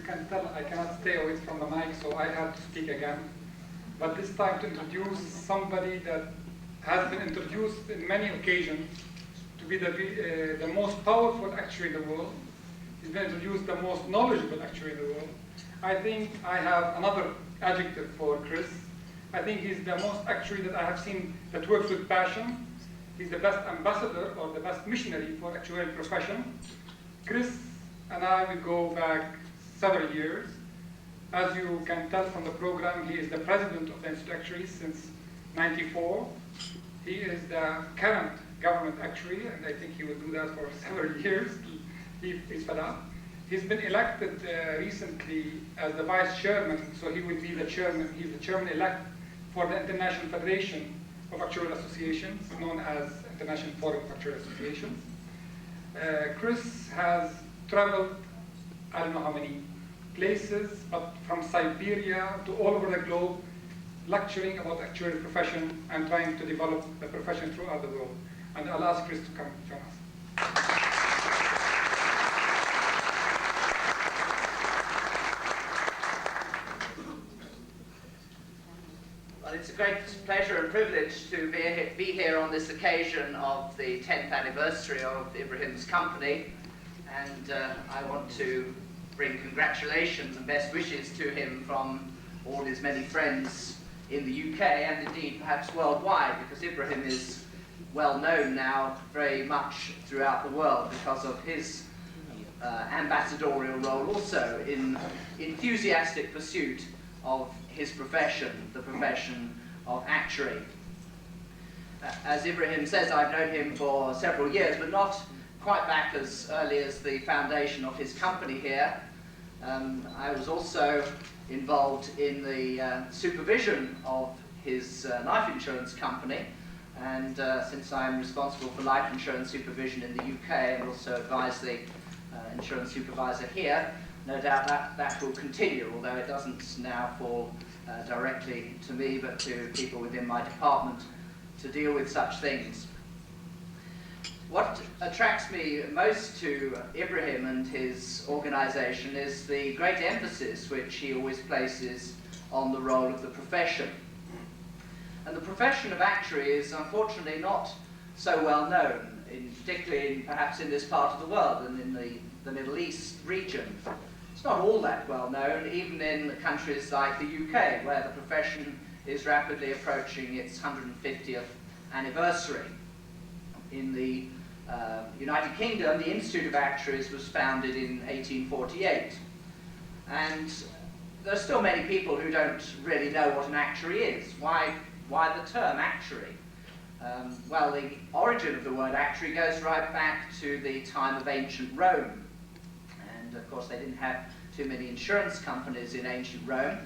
can tell I cannot stay away from the mic, so I have to speak again. But this time to introduce somebody that has been introduced in many occasions to be the most powerful actuary in the world. He's been introduced the most knowledgeable actuary in the world. I think I have another adjective for Chris. I think he's the most actuary that I have seen that works with passion. He's the best ambassador or the best missionary for actuarial profession. Chris and I will go back several years. As you can tell from the program, he is the president of the Institute of Actuaries since '94. He is the current government actuary, and I think he will do that for several years. He's fed up. He's been elected recently as the vice chairman, so he will be the chairman. He's the chairman-elect for the International Federation of Actuarial Associations, known as International Forum of Actuarial Associations. Chris has traveled, I don't know how many places, but from Siberia to all over the globe, lecturing about the actuarial profession and trying to develop the profession throughout the world. And I'll ask Chris to come join us. Well, it's a great pleasure and privilege to be here on this occasion of the 10th anniversary of Ibrahim's company. And I want to bring congratulations and best wishes to him from all his many friends in the UK and indeed perhaps worldwide, because Ibrahim is well known now very much throughout the world because of his ambassadorial role also in enthusiastic pursuit of his profession, the profession of actuary. As Ibrahim says, I've known him for several years, but not quite back as early as the foundation of his company here. I was also involved in the supervision of his life insurance company, and since I'm responsible for life insurance supervision in the UK and also advise the insurance supervisor here, no doubt that will continue, although it doesn't now fall directly to me but to people within my department to deal with such things. What attracts me most to Ibrahim and his organisation is the great emphasis which he always places on the role of the profession. And the profession of actuary is unfortunately not so well known, particularly perhaps in this part of the world and in the Middle East region. It's not all that well known, even in countries like the UK, where the profession is rapidly approaching its 150th anniversary. In the United Kingdom, the Institute of Actuaries was founded in 1848. And there are still many people who don't really know what an actuary is. Why the term actuary? Well, the origin of the word actuary goes right back to the time of ancient Rome. And of course, they didn't have too many insurance companies in ancient Rome.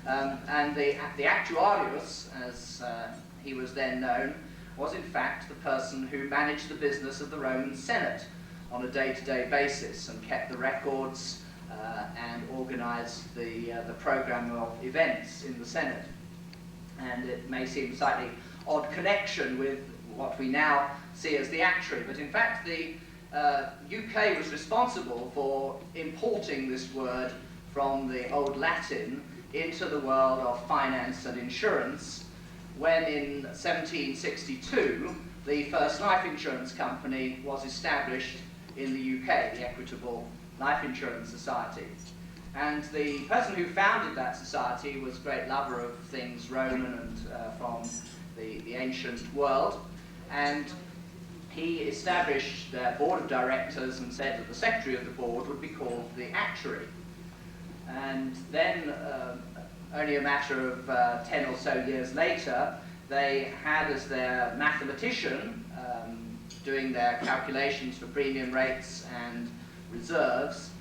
And the actuarius, as he was then known, was in fact the person who managed the business of the Roman Senate on a day-to-day basis and kept the records and organised the programme of events in the Senate. And it may seem a slightly odd connection with what we now see as the actuary, but in fact the UK was responsible for importing this word from the Old Latin into the world of finance and insurance, when in 1762 the first life insurance company was established in the UK, the Equitable Life Insurance Society. And the person who founded that society was a great lover of things Roman and from the ancient world, and he established a board of directors and said that the secretary of the board would be called the actuary. And then only a matter of 10 or so years later, they had as their mathematician, doing their calculations for premium rates and reserves,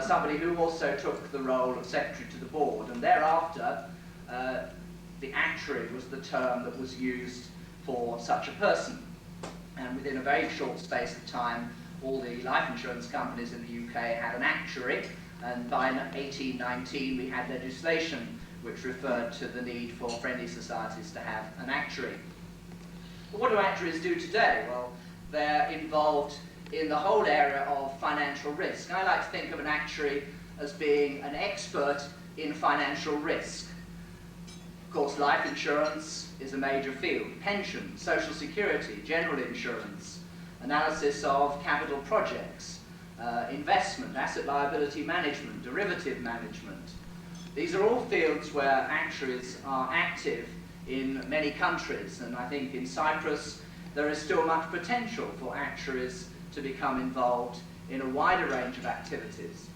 somebody who also took the role of secretary to the board. And thereafter, the actuary was the term that was used for such a person. And within a very short space of time, all the life insurance companies in the UK had an actuary, and by 1819 we had legislation which referred to the need for friendly societies to have an actuary. But what do actuaries do today? Well, they're involved in the whole area of financial risk. I like to think of an actuary as being an expert in financial risk. Of course, life insurance is a major field, pensions, social security, general insurance, analysis of capital projects, investment, asset liability management, derivative management. These are all fields where actuaries are active in many countries, and I think in Cyprus there is still much potential for actuaries to become involved in a wider range of activities.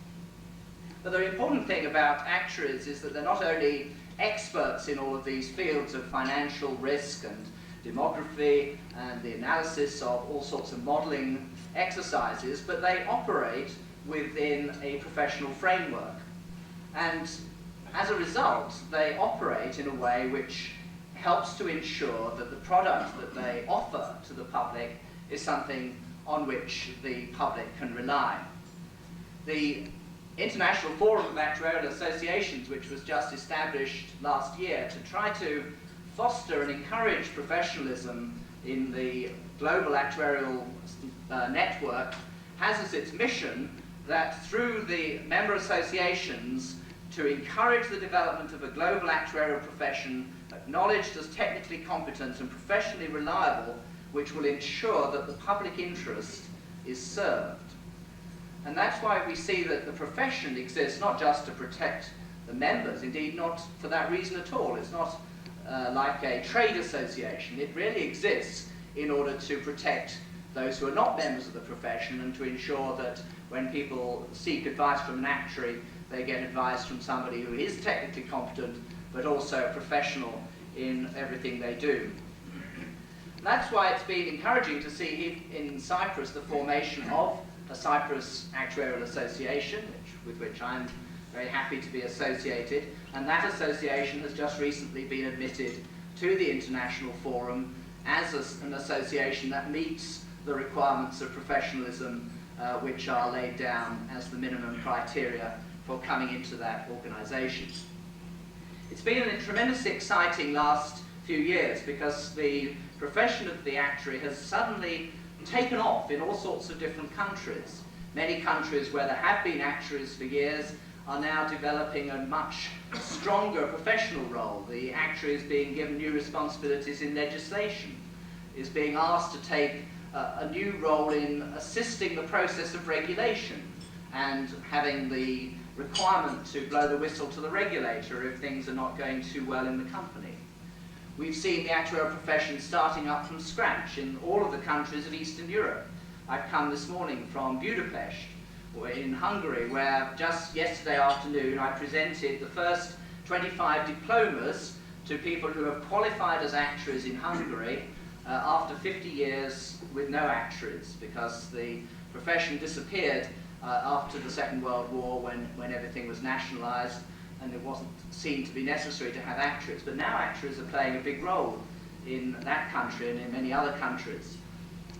But the important thing about actuaries is that they're not only experts in all of these fields of financial risk and demography and the analysis of all sorts of modelling exercises, but they operate within a professional framework. And as a result, they operate in a way which helps to ensure that the product that they offer to the public is something on which the public can rely. The International Forum of Actuarial Associations, which was just established last year to try to foster and encourage professionalism in the global actuarial network, has as its mission that through the member associations to encourage the development of a global actuarial profession acknowledged as technically competent and professionally reliable, which will ensure that the public interest is served. And that's why we see that the profession exists not just to protect the members, indeed not for that reason at all. It's not like a trade association. It really exists in order to protect those who are not members of the profession and to ensure that when people seek advice from an actuary, they get advice from somebody who is technically competent but also professional in everything they do. That's why it's been encouraging to see in Cyprus the formation of a Cyprus Actuarial Association, with which I'm very happy to be associated, and that association has just recently been admitted to the International Forum as an association that meets the requirements of professionalism which are laid down as the minimum criteria for coming into that organisation. It's been a tremendously exciting last few years because the profession of the actuary has suddenly taken off in all sorts of different countries. Many countries where there have been actuaries for years are now developing a much stronger professional role. The actuary is being given new responsibilities in legislation, is being asked to take a new role in assisting the process of regulation and having the requirement to blow the whistle to the regulator if things are not going too well in the company. We've seen the actuarial profession starting up from scratch in all of the countries of Eastern Europe. I've come this morning from Budapest, in Hungary, where just yesterday afternoon I presented the first 25 diplomas to people who have qualified as actuaries in Hungary after 50 years with no actuaries, because the profession disappeared after the Second World War when everything was nationalised and it wasn't seen to be necessary to have actuaries. But now actuaries are playing a big role in that country and in many other countries.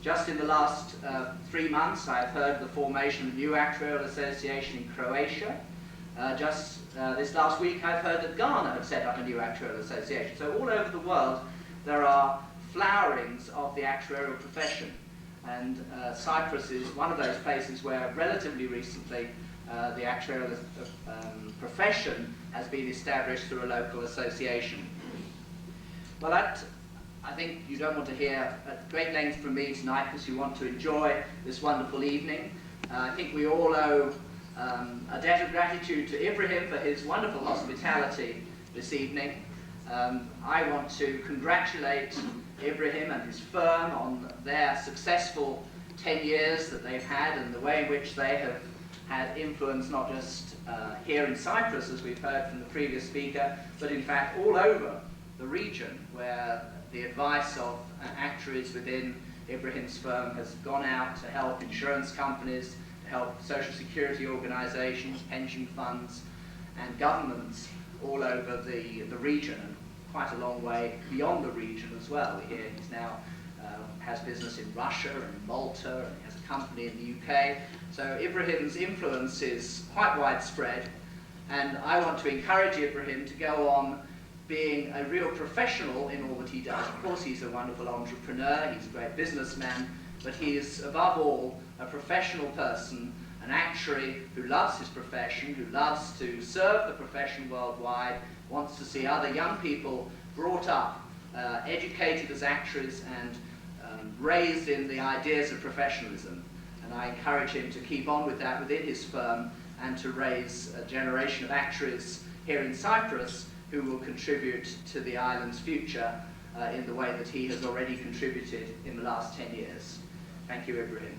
Just in the last 3 months, I've heard the formation of a new actuarial association in Croatia. This last week, I've heard that Ghana had set up a new actuarial association. So all over the world, there are flowerings of the actuarial profession. And Cyprus is one of those places where relatively recently the actuarial profession has been established through a local association. Well, that, I think you don't want to hear at great length from me tonight because you want to enjoy this wonderful evening. I think we all owe a debt of gratitude to Ibrahim for his wonderful hospitality this evening. I want to congratulate Ibrahim and his firm on their successful 10 years that they've had and the way in which they have had influence not just here in Cyprus, as we've heard from the previous speaker, but in fact all over the region, where the advice of actuaries within Ibrahim's firm has gone out to help insurance companies, to help social security organisations, pension funds and governments all over the region, and quite a long way beyond the region as well. We hear he's now has business in Russia and Malta, and he has a company in the UK. So Ibrahim's influence is quite widespread, and I want to encourage Ibrahim to go on being a real professional in all that he does. Of course, he's a wonderful entrepreneur, he's a great businessman, but he is above all a professional person an actuary who loves his profession, who loves to serve the profession worldwide, wants to see other young people brought up, educated as actuaries and raised in the ideas of professionalism. And I encourage him to keep on with that within his firm and to raise a generation of actuaries here in Cyprus who will contribute to the island's future in the way that he has already contributed in the last 10 years. Thank you, Ibrahim.